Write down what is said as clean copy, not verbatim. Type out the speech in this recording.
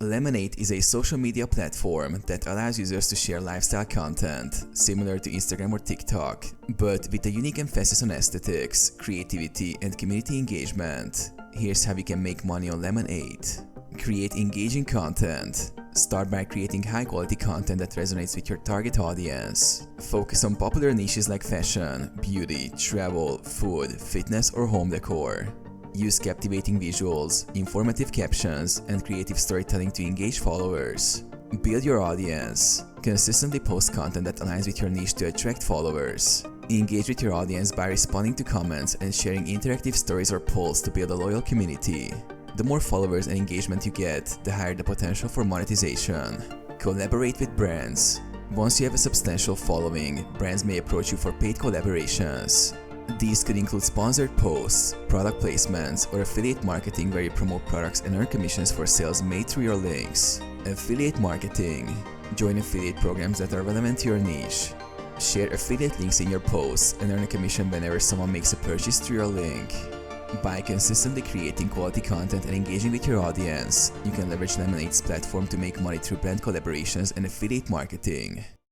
Lemon8 is a social media platform that allows users to share lifestyle content, similar to Instagram or TikTok, but with a unique emphasis on aesthetics, creativity, and community engagement. Here's how you can make money on Lemon8. Create engaging content. Start by creating high-quality content that resonates with your target audience. Focus on popular niches like fashion, beauty, travel, food, fitness, or home decor. Use captivating visuals, informative captions, and creative storytelling to engage followers. Build your audience. Consistently post content that aligns with your niche to attract followers. Engage with your audience by responding to comments and sharing interactive stories or polls to build a loyal community. The more followers and engagement you get, the higher the potential for monetization. Collaborate with brands. Once you have a substantial following, brands may approach you for paid collaborations. These could include sponsored posts, product placements, or affiliate marketing where you promote products and earn commissions for sales made through your links. Affiliate marketing. Join affiliate programs that are relevant to your niche. Share affiliate links in your posts and earn a commission whenever someone makes a purchase through your link. By consistently creating quality content and engaging with your audience, you can leverage Lemon8's platform to make money through brand collaborations and affiliate marketing.